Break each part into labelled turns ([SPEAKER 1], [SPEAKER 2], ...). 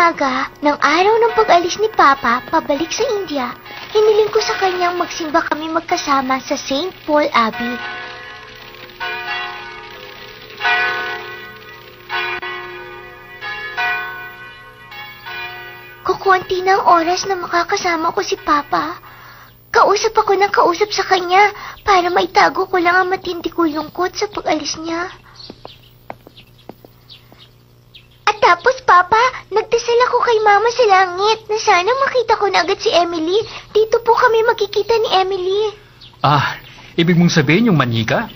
[SPEAKER 1] umaga, ng araw ng pag-alis ni Papa pabalik sa India, hiniling ko sa kanyang magsimba kami magkasama sa St. Paul Abbey. Kukunti na ang oras na makakasama ko si Papa. Kausap ako ng kausap sa kanya para maitago ko lang ang matindi kong lungkot sa pag-alis niya. At tapos, Papa, nagdasal ako kay Mama sa langit na sana makita ko na agad si Emily. Dito po kami makikita ni Emily.
[SPEAKER 2] Ibig mong sabihin yung manika?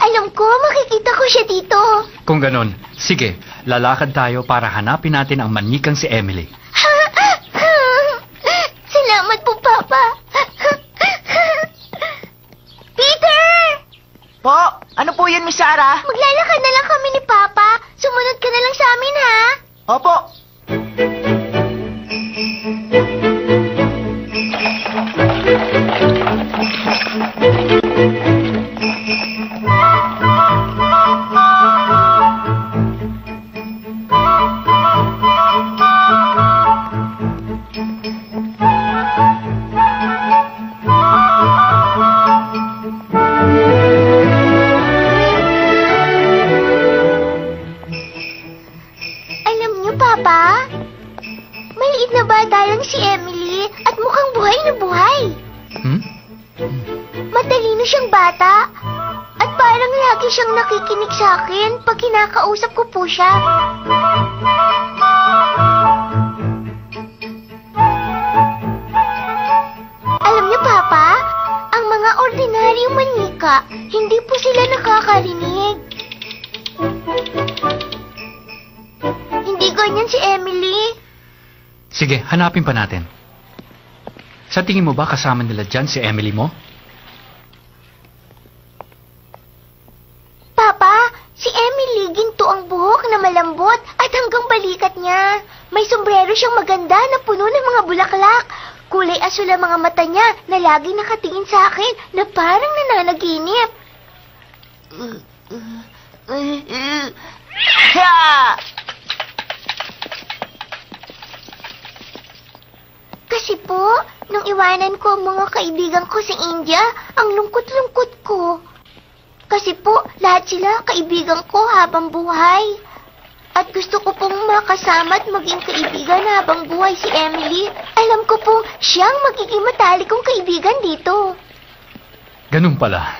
[SPEAKER 1] Alam ko, makikita ko siya dito.
[SPEAKER 2] Kung ganon, sige, lalakad tayo para hanapin natin ang manikang si Emily.
[SPEAKER 1] Salamat po, Papa. Peter!
[SPEAKER 3] Po, ano po yun, Miss Sarah?
[SPEAKER 1] Maglalakad na lang kami ni Papa. Sumunod ka na lang sa amin, ha?
[SPEAKER 3] Opo.
[SPEAKER 1] Papa, maliit na bata lang si Emily at mukhang buhay na buhay. Matalino siyang bata at parang lagi siyang nakikinig sa akin pag kinakausap ko po siya. Alam niyo, Papa, ang mga ordinaryong manika, hindi po sila nakakarinig. Hindi ganyan si Emily.
[SPEAKER 2] Sige, hanapin pa natin. Sa tingin mo ba kasama nila dyan si Emily mo?
[SPEAKER 1] Papa, si Emily ginto ang buhok na malambot at hanggang balikat niya. May sombrero siyang maganda na puno ng mga bulaklak. Kulay asul ang mga mata niya na laging nakatingin sa akin na parang nananaginip. Kasi po, nung iwanan ko ang mga kaibigan ko sa India, ang lungkot-lungkot ko. Kasi po, lahat sila kaibigan ko habang buhay. At gusto ko pong makasama at maging kaibigan habang buhay si Emily. Alam ko pong siyang magiging matalik kong kaibigan dito.
[SPEAKER 2] Ganun pala.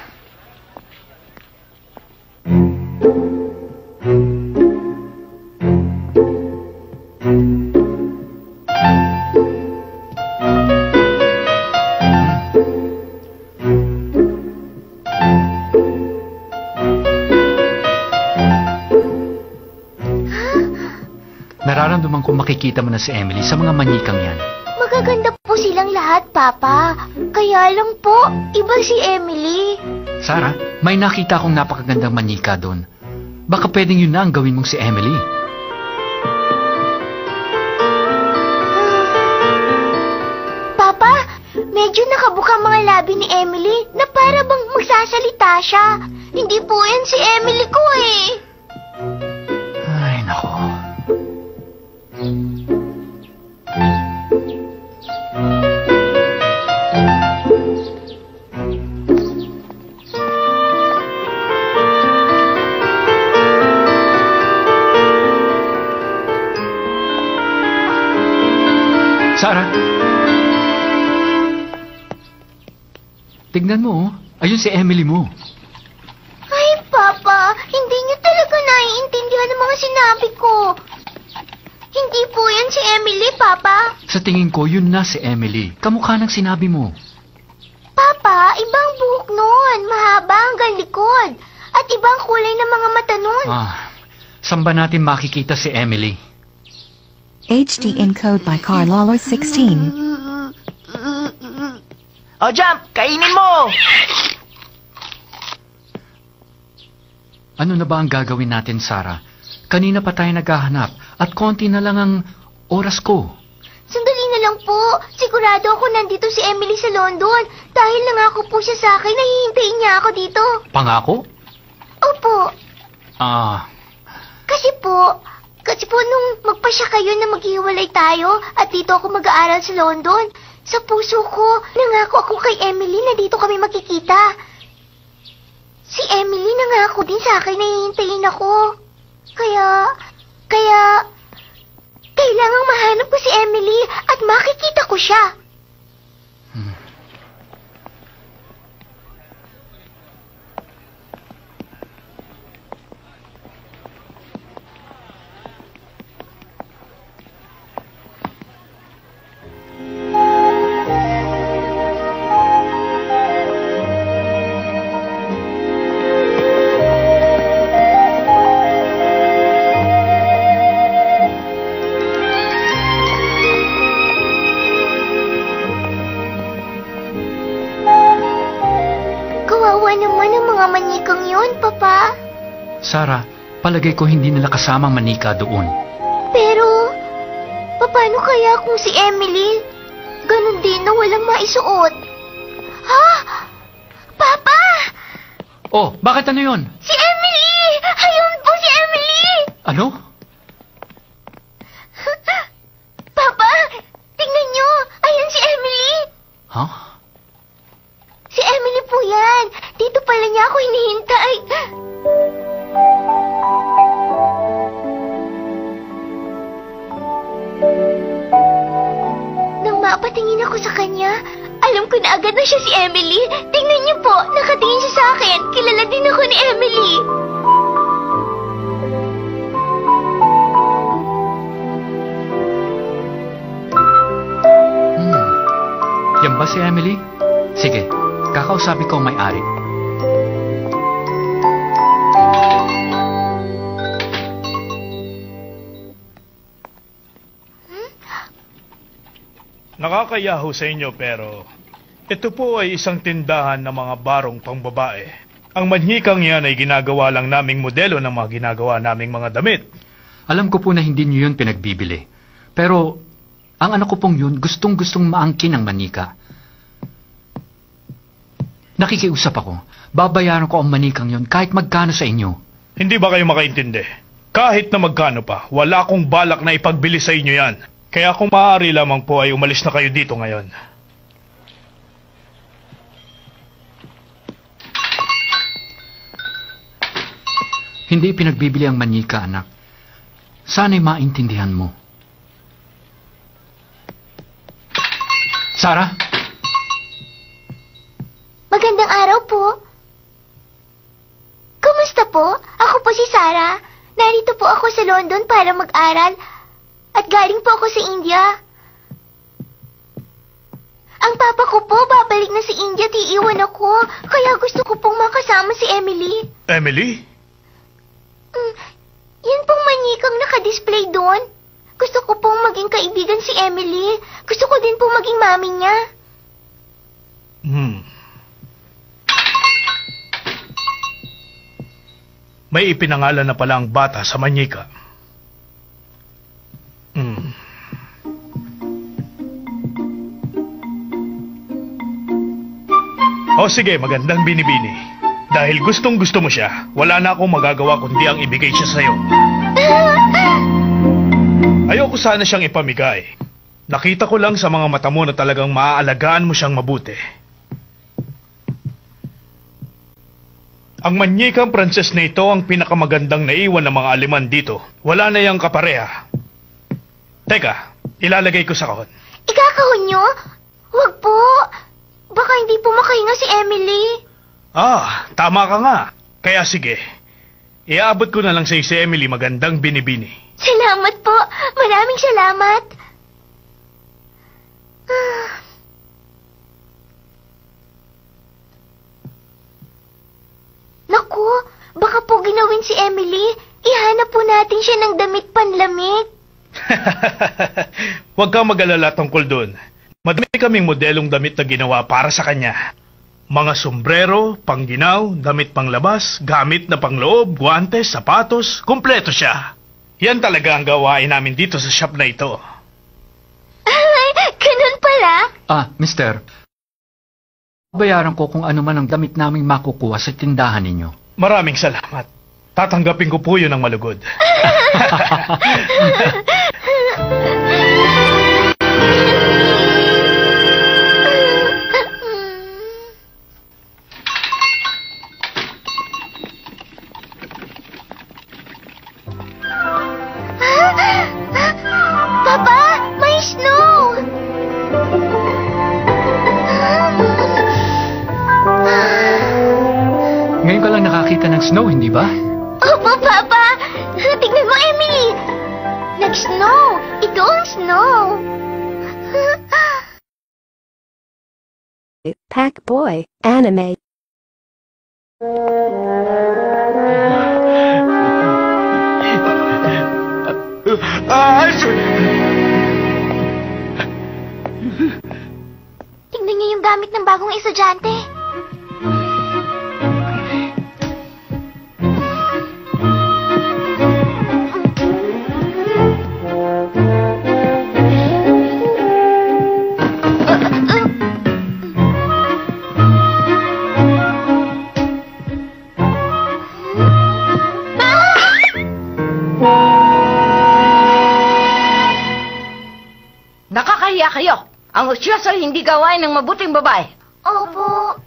[SPEAKER 2] Nararamdaman ko makikita mo na si Emily sa mga manikang yan.
[SPEAKER 1] Magaganda po silang lahat, Papa. Kaya lang po, iba si Emily.
[SPEAKER 2] Sarah, may nakita akong napakagandang manika doon. Baka pwedeng yun na ang gawin mong si Emily.
[SPEAKER 1] Papa, medyo nakabuka mga labi ni Emily na para bang magsasalita siya. Hindi po yan si Emily ko eh.
[SPEAKER 2] Ay, nako. Sarah? Tignan mo, oh. Ayun si Emily mo.
[SPEAKER 1] Ay, Papa, hindi niyo talaga naiintindihan ang mga sinabi ko. Hindi po yan si Emily, Papa.
[SPEAKER 2] Sa tingin ko, yun na si Emily. Kamukha ng sinabi mo.
[SPEAKER 1] Papa, ibang buhok nun. Mahaba hanggang likod. At ibang kulay ng mga mata nun.
[SPEAKER 2] Saan ba natin makikita si Emily?
[SPEAKER 4] HD encode by Carlolo 16.
[SPEAKER 3] O, Jump! Kainin mo!
[SPEAKER 2] Ano na ba ang gagawin natin, Sarah? Kanina pa tayo naghahanap at konti na lang ang oras ko.
[SPEAKER 1] Sandali na lang po. Sigurado ako nandito si Emily sa London. Dahil nangako po siya sa akin na hihintayin niya ako dito.
[SPEAKER 2] Pangako?
[SPEAKER 1] Opo. Kasi po, Kasi po nung magpasya kayo na maghiwalay tayo at dito ako mag-aaral sa London, sa puso ko, nangako ako kay Emily na dito kami magkikita. Si Emily nangako din sa akin na hihintayin ako. Kaya, kailangang mahanap ko si Emily at makikita ko siya. Kawawa naman ang mga manikang yun, Papa.
[SPEAKER 2] Sarah, palagay ko hindi nila kasamang manika doon.
[SPEAKER 1] Pero, paano kaya kung si Emily, ganun din na walang maisuot? Ha? Papa!
[SPEAKER 2] Oh, bakit ano yun?
[SPEAKER 1] Si Emily! Ayun po si Emily!
[SPEAKER 2] Ano?
[SPEAKER 1] Papa, tingnan niyo! Ayun si Emily!
[SPEAKER 2] Ha?
[SPEAKER 1] Si Emily po yan! Dito pala niya ako hinihintay. Nang mapatingin ako sa kanya, alam ko na agad na siya si Emily. Tingnan niyo po, nakatingin siya sa akin. Kilala din ako ni Emily.
[SPEAKER 2] Yan ba si Emily? Sige, kakausapin ko ang may-ari.
[SPEAKER 5] Nakakayaho sa inyo pero ito po ay isang tindahan ng mga barong pangbabae. Ang manyikang yan ay ginagawa lang naming modelo ng mga ginagawa naming mga damit.
[SPEAKER 2] Alam ko po na hindi niyo yun pinagbibili. Pero, ang anak ko pong yun, gustong-gustong maangkin ang manika. Nakikiusap ako. Babayaran ko ang manikang yun kahit magkano sa inyo.
[SPEAKER 5] Hindi ba kayo makaintindi? Kahit na magkano pa, wala akong balak na ipagbili sa inyo yan. Kaya kung maaari lamang po ay umalis na kayo dito ngayon.
[SPEAKER 2] Hindi pinagbibili ang manika, anak. Sana'y maintindihan mo. Sarah?
[SPEAKER 1] Magandang araw po. Kumusta po? Ako po si Sarah. Narito po ako sa London para mag-aral. At galing po ako sa India. Ang papa ko po, babalik na sa India at iiwan ako. Kaya gusto ko pong makasama si Emily.
[SPEAKER 5] Emily?
[SPEAKER 1] Yan pong manikang nakadisplay doon. Gusto ko pong maging kaibigan si Emily. Gusto ko din pong maging mami niya.
[SPEAKER 5] May ipinangalan na pala ang bata sa manyika. O sige, magandang binibini. Dahil gustong gusto mo siya, wala na akong magagawa kundi ang ibigay siya sa'yo. Ayoko sana siyang ipamigay. Nakita ko lang sa mga mata mo na talagang maaalagaan mo siyang mabuti. Ang manyikang Pranses na ito ang pinakamagandang naiwan ng mga aliman dito. Wala na yang kapareha. Teka, ilalagay ko sa kahon.
[SPEAKER 1] Ikakahon niyo? Huwag po. Baka hindi po makahinga si Emily.
[SPEAKER 5] Ah, tama ka nga. Kaya sige, iaabot ko na lang sa si Emily magandang binibini.
[SPEAKER 1] Salamat po. Maraming salamat. Naku, baka po ginawin si Emily. Ihanap po natin siya ng damit panlamig.
[SPEAKER 5] Huwag kang mag-alala tungkol doon. Madami kaming modelong damit na ginawa para sa kanya. Mga sombrero, pangginaw, damit panglabas, gamit na pangloob, guwantes, sapatos, kumpleto siya. Yan talaga ang gawain namin dito sa shop na ito.
[SPEAKER 1] Ganun pala?
[SPEAKER 2] Mister. Bayaran ko kung ano man ang damit naming makukuha sa tindahan ninyo.
[SPEAKER 5] Maraming salamat. Tatanggapin ko po yun ng malugod.
[SPEAKER 1] Papa, may snow!
[SPEAKER 2] Ngayon ka lang nakakita ng snow, hindi ba?
[SPEAKER 1] Opo, Papa! Tingnan mo, Emily! Nag-snow! Ito ang snow!
[SPEAKER 6] Pack Boy Anime.
[SPEAKER 1] Tingnan niyo yung gamit ng bagong estudyante.
[SPEAKER 7] Nakakahiya kayo. Ang usyoso ay hindi gawain ng mabuting babae.
[SPEAKER 1] Opo.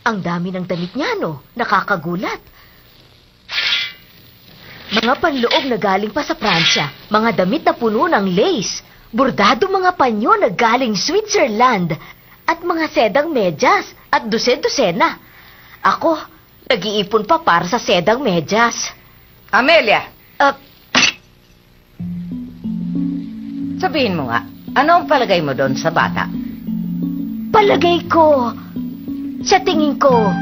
[SPEAKER 7] Ang dami ng damit niya, no? Nakakagulat. Mga panloob na galing pa sa Pransya, mga damit na puno ng lace, bordado mga panyo na galing Switzerland, at mga sedang medyas at dose-dosena. Ako, nag-iipon pa para sa sedang medyas. Amelia, sabihin mo nga, ano ang palagay mo doon sa bata? Palagay ko, sa tingin ko,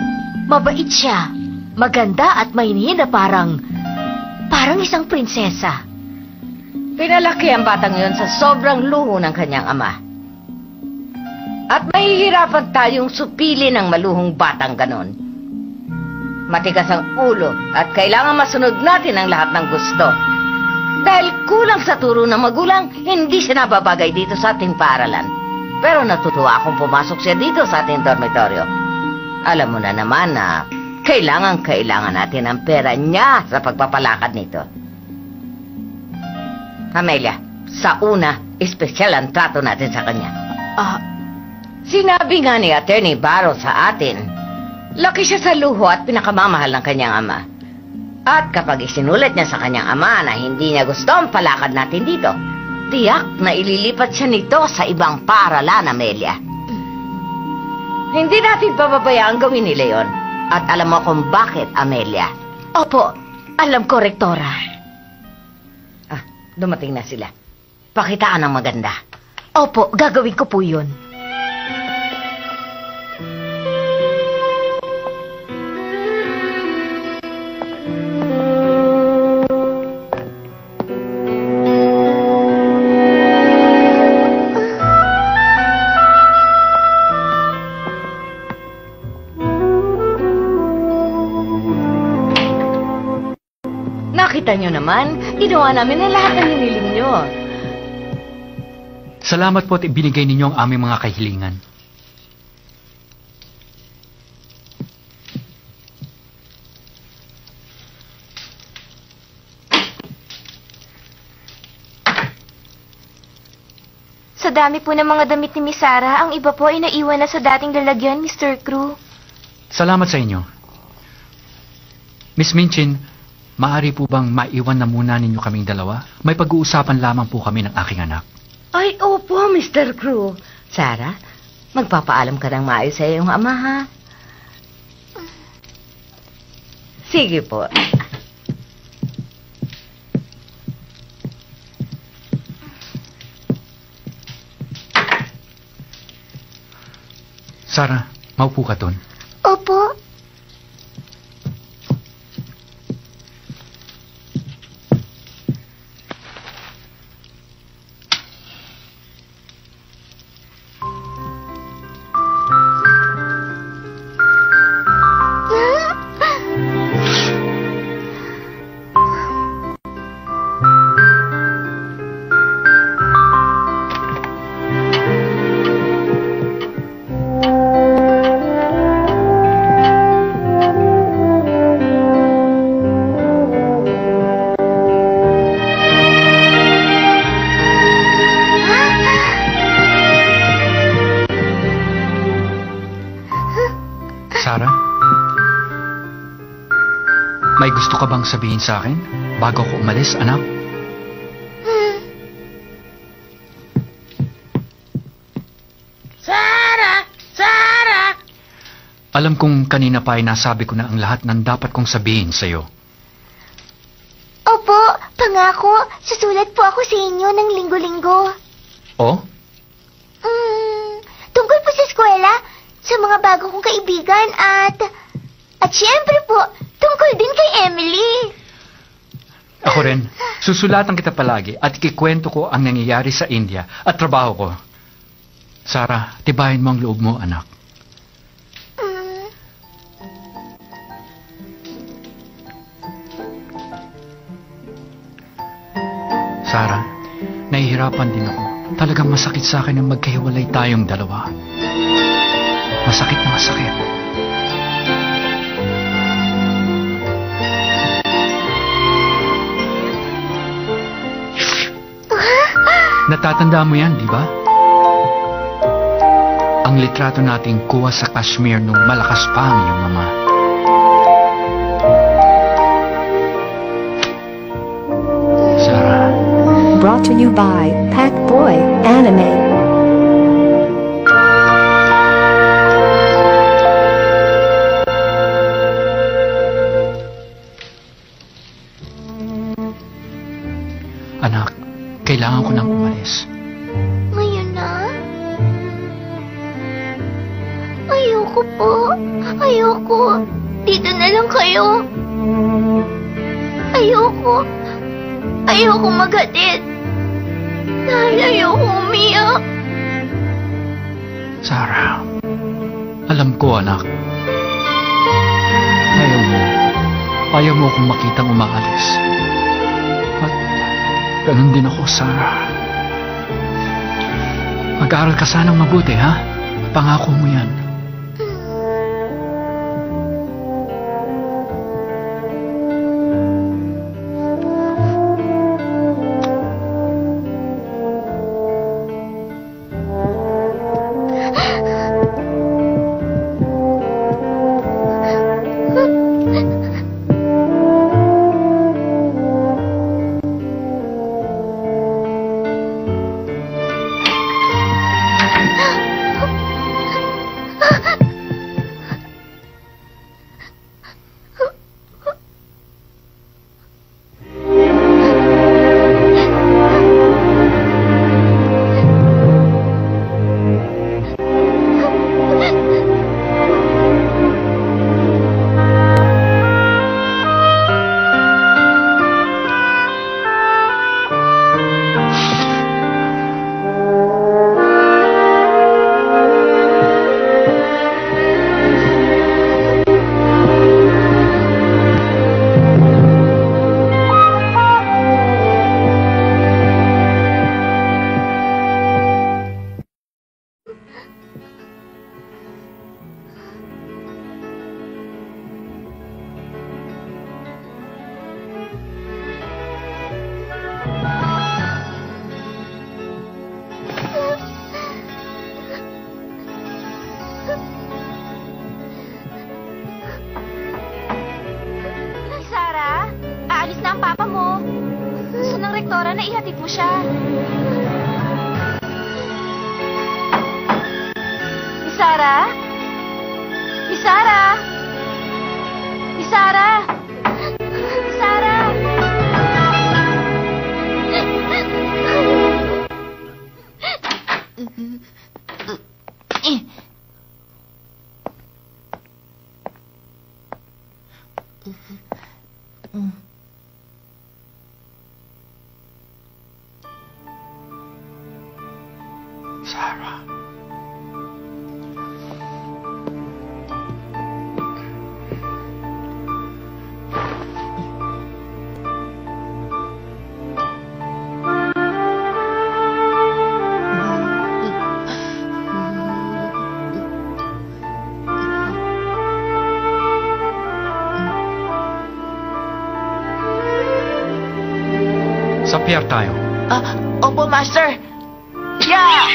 [SPEAKER 7] mabait siya, maganda at mahinhin na parang isang prinsesa. Pinalaki ang batang yon sa sobrang luho ng kanyang ama. At mahihirapan tayong supili ng maluhong batang ganon. Matigas ang ulo at kailangan masunod natin ang lahat ng gusto. Dahil kulang sa turo ng magulang, hindi siya nababagay dito sa ating paaralan. Pero natutuwa akong pumasok siya dito sa ating dormitoryo. Alam mo na naman na kailangan natin ang pera niya sa pagpapalakad nito. Amelia, sa una, espesyal ang trato natin sa kanya. Sinabi nga ni Attorney Barrow sa atin, laki siya sa luho at pinakamamahal ng kanyang ama. At kapag isinulat niya sa kanyang ama na hindi niya gusto ang palakad natin dito, tiyak na ililipat siya nito sa ibang paaralan, Amelia. Hindi natin pababayaan gawin nila yon. At alam mo kung bakit, Amelia? Opo, alam ko, Rektora. Dumating na sila. Pakitaan ng maganda. Opo, gagawin ko po yun. Nakita nyo naman, ginawa namin ang lahat ng hiniling nyo.
[SPEAKER 2] Salamat po at ibinigay ninyo ang aming mga kahilingan.
[SPEAKER 1] Sa dami po ng mga damit ni Miss Sarah, ang iba po ay naiwan na sa dating lalagyan, Mr. Crew.
[SPEAKER 2] Salamat sa inyo. Miss Minchin, maaari po bang maiwan na muna ninyo kaming dalawa? May pag-uusapan lamang po kami ng aking anak.
[SPEAKER 7] Ay, opo, Mr. Crew. Sarah, magpapaalam ka ng maayos sa iyong ama, ha? Sige po.
[SPEAKER 2] Sarah, maupo ka doon.
[SPEAKER 1] Opo.
[SPEAKER 2] Sarah? May gusto ka bang sabihin sa akin bago ko umalis, anak? Alam kong kanina pa ay nasabi ko na ang lahat ng dapat kong sabihin sa'yo.
[SPEAKER 1] Opo, pangako. Susulat po ako sa inyo ng linggo-linggo.
[SPEAKER 2] Oh?
[SPEAKER 1] Tungkol po sa eskwela, sa mga bago kong kaibigan at syempre po, tungkol din kay Emily.
[SPEAKER 2] Ako rin. Susulatan kita palagi at ikikwento ko ang nangyayari sa India at trabaho ko. Sarah, tibayin mo ang loob mo, anak. Sarah, nahihirapan din ako. Talagang masakit sa akin ang magkahiwalay tayong dalawa. Masakit na masakit. Natatandaan mo yan, di ba? Ang litrato nating kuha sa Kashmir nung malakas pa ang iyong mama.
[SPEAKER 6] Brought to you by Packboy Anime.
[SPEAKER 2] Anak, kailangan ko nang umalis.
[SPEAKER 1] Ngayon na? Ayoko po. Ayoko. Dito na lang kayo. Ayoko. Ayoko maghatid. Dahil ayoko umiyak.
[SPEAKER 2] Sarah, alam ko, anak. Ayaw mo akong makitang umaalis. At ganun din ako, Sarah. Mag-aaral ka sanang mabuti, ha? Pangako mo yan.
[SPEAKER 1] Sarah, aalis na ang papa mo. Gusto ng rektora na ihatid mo siya. Miss Sarah? Miss Sarah? Miss Sarah? Miss Sarah?
[SPEAKER 2] Sarah. Sa pier tayo.
[SPEAKER 3] Opo, Master. Yeah!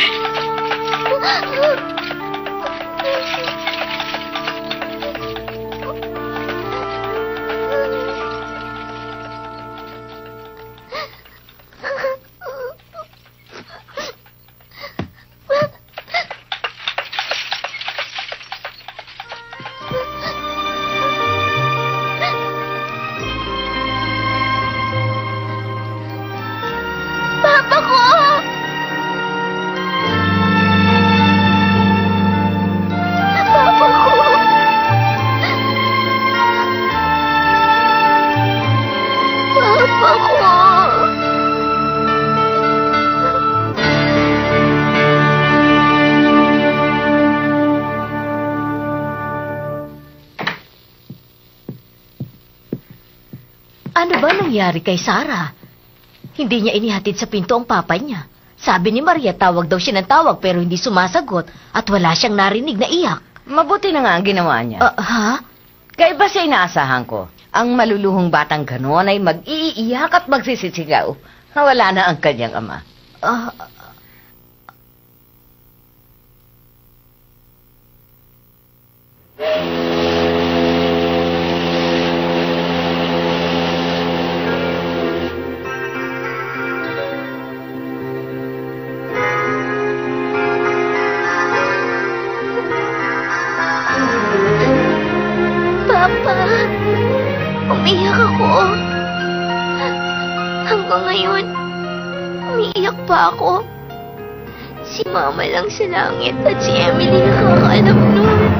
[SPEAKER 7] nangyari kay Sarah? Hindi niya inihatid sa pinto ang papa niya. Sabi ni Maria tawag daw siya ng tawag pero hindi sumasagot at wala siyang narinig na iyak.
[SPEAKER 8] Mabuti na nga ang ginawa niya.
[SPEAKER 7] Ha?
[SPEAKER 8] Kaya ba siya inaasahan ko? Ang maluluhong batang gano'n ay mag-iiyak at magsisisigaw. Wala na ang kanyang ama.
[SPEAKER 1] Papa, umiyak ako. Hanggang ngayon, umiiyak pa ako. Si Mama lang sa langit at si Emily nakakaalam nun.